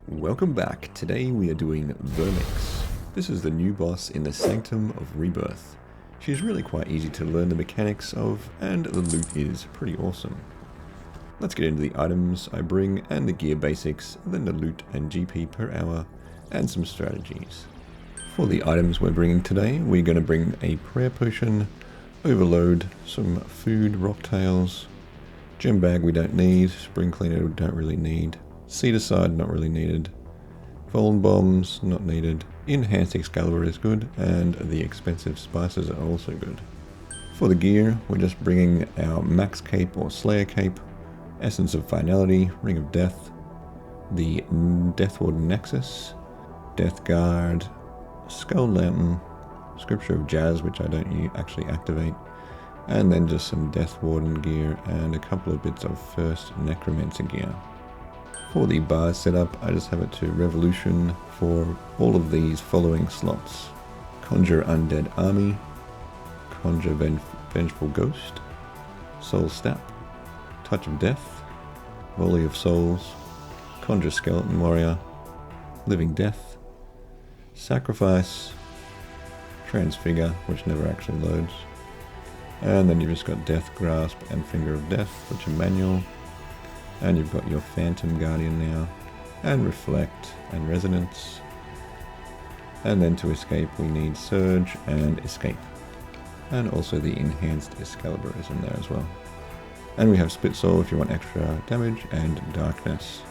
Welcome back. Today we are doing Vermyx. This is the new boss in the Sanctum of Rebirth. She's really quite easy to learn the mechanics of, and the loot is pretty awesome. Let's get into the items I bring and the gear basics, then the loot and GP per hour, and some strategies. For the items we're bringing today, we're going to bring a prayer potion, overload, some food, rocktails, gem bag we don't need, spring cleaner we don't really need, Cedar side not really needed, fallen bombs not needed, enhanced Excalibur is good, and the expensive spices are also good. For the gear, we're just bringing our max cape or slayer cape, essence of finality, ring of death, the Deathward nexus, death guard, skull lantern, scripture of jazz which I don't actually activate, and then just some death warden gear and a couple of bits of first necromancer gear. For the bar setup, I just have it to Revolution for all of these following slots: Conjure Undead Army, Conjure Vengeful Ghost, Soul Stap, Touch of Death, Volley of Souls, Conjure Skeleton Warrior, Living Death, Sacrifice, Transfigure, which never actually loads, and then you've just got Death Grasp and Finger of Death, which are manual. And you've got your Phantom Guardian now, and Reflect and Resonance. And then to escape we need Surge and Escape. And also the enhanced Excalibur is in there as well. And we have Split Soul if you want extra damage, and Darkness.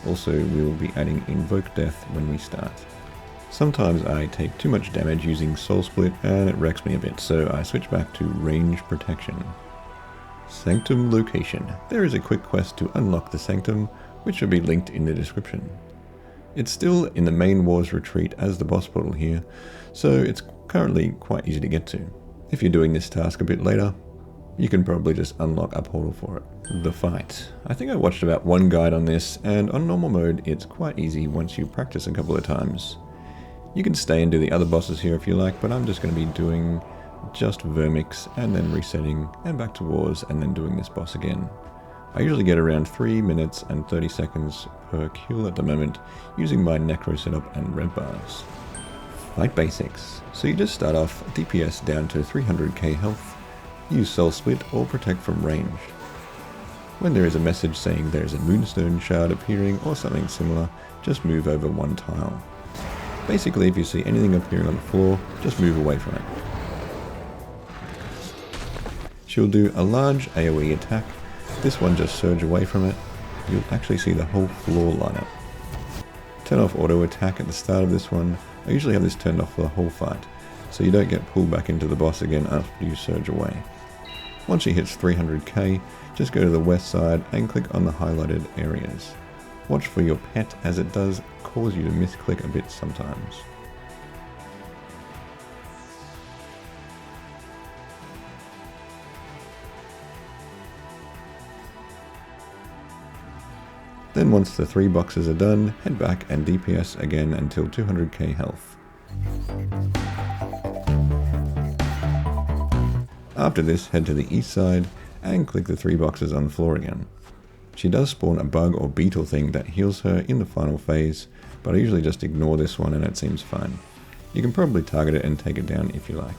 Also we will be adding Invoke Death when we start. Sometimes I take too much damage using Soul Split and it wrecks me a bit, so I switch back to Range Protection. Sanctum location. There is a quick quest to unlock the Sanctum, which will be linked in the description. It's still in the main Wars retreat as the boss portal here, so it's currently quite easy to get to. If you're doing this task a bit later, you can probably just unlock a portal for it. The fight. I think I watched about one guide on this, and on normal mode it's quite easy once you practice a couple of times. You can stay and do the other bosses here if you like, but I'm just going to be doing just Vermyx and then resetting and back to Wars and then doing this boss again. I usually get around 3 minutes and 30 seconds per kill at the moment using my necro setup and red bars. Fight basics. So you just start off DPS down to 300k health, use Soul Split or protect from range. When there is a message saying there is a moonstone shard appearing or something similar, just move over one tile. Basically if you see anything appearing on the floor, just move away from it. She'll do a large AoE attack. This one just surge away from it. You'll actually see the whole floor light up. Turn off auto attack at the start of this one. I usually have this turned off for the whole fight, so you don't get pulled back into the boss again after you surge away. Once she hits 300k, just go to the west side and click on the highlighted areas. Watch for your pet as it does cause you to misclick a bit sometimes. Then once the 3 boxes are done, head back and DPS again until 200k health. After this, head to the east side and click the 3 boxes on the floor again. She does spawn a bug or beetle thing that heals her in the final phase, but I usually just ignore this one and it seems fine. You can probably target it and take it down if you like.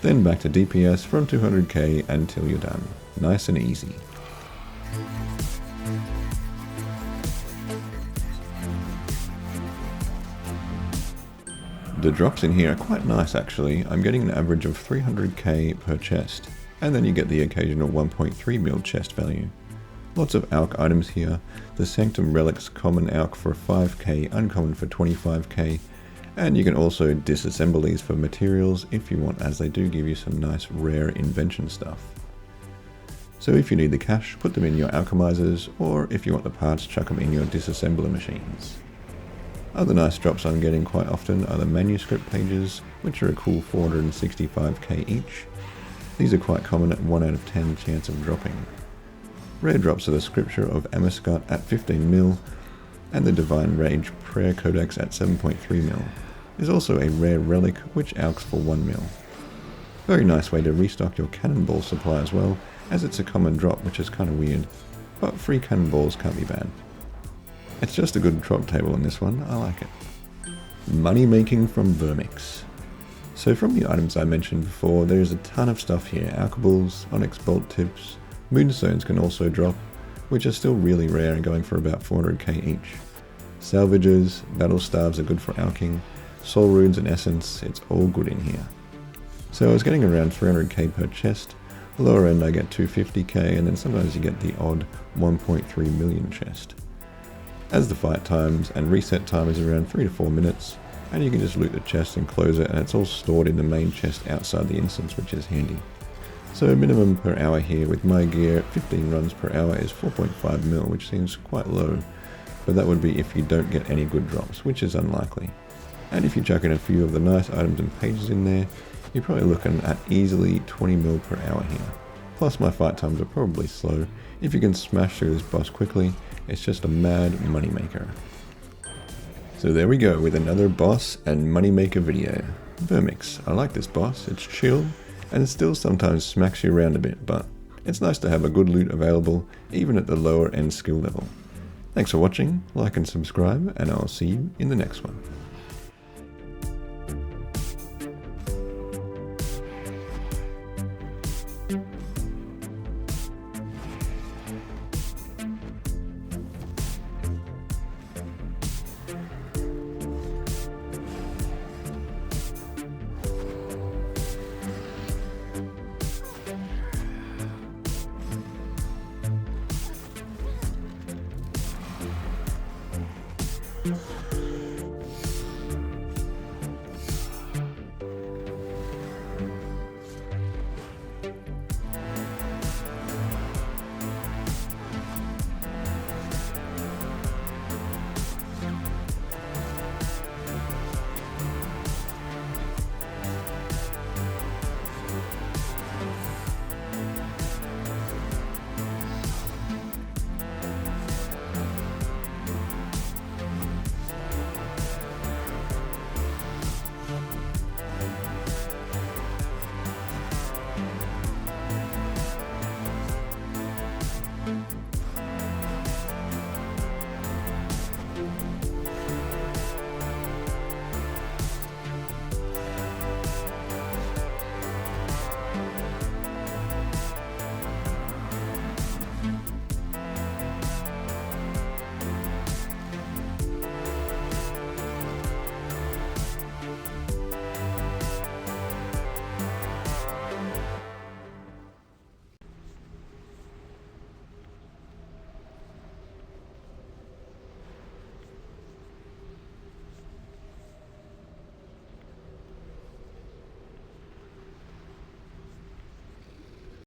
Then back to DPS from 200k until you're done. Nice and easy. The drops in here are quite nice actually. I'm getting an average of 300k per chest, and then you get the occasional 1.3 mil chest value. Lots of alch items here. The Sanctum Relics common alch for 5k, uncommon for 25k, and you can also disassemble these for materials if you want, as they do give you some nice rare invention stuff. So if you need the cash, put them in your alchemizers, or if you want the parts, chuck them in your disassembler machines. Other nice drops I'm getting quite often are the manuscript pages, which are a cool 465k each. These are quite common at 1 out of 10 chance of dropping. Rare drops are the scripture of Amascot at 15 mil, and the Divine Rage Prayer Codex at 7.3 mil. is also a rare relic which alks for 1 mil. Very nice way to restock your cannonball supply as well, as it's a common drop which is kind of weird, but free cannonballs can't be bad. It's just a good drop table on this one, I like it. Money making from Vermyx. So from the items I mentioned before, there's a ton of stuff here. Alkables, onyx bolt tips, moonstones can also drop, which are still really rare and going for about 400k each. Salvages, battle staves are good for alking, soul runes and essence, it's all good in here. So I was getting around 300k per chest, lower end I get 250k, and then sometimes you get the odd 1.3 million chest. As the fight times and reset time is around 3 to 4 minutes, and you can just loot the chest and close it, and it's all stored in the main chest outside the instance, which is handy. So minimum per hour here with my gear, 15 runs per hour is 4.5 mil, which seems quite low, but that would be if you don't get any good drops, which is unlikely. And if you chuck in a few of the nice items and pages in there, you're probably looking at easily 20 mil per hour here. Plus my fight times are probably slow. If you can smash through this boss quickly, it's just a mad moneymaker. So there we go with another boss and moneymaker video. Vermyx, I like this boss, it's chill, and it still sometimes smacks you around a bit, but it's nice to have a good loot available, even at the lower end skill level. Thanks for watching, like and subscribe, and I'll see you in the next one.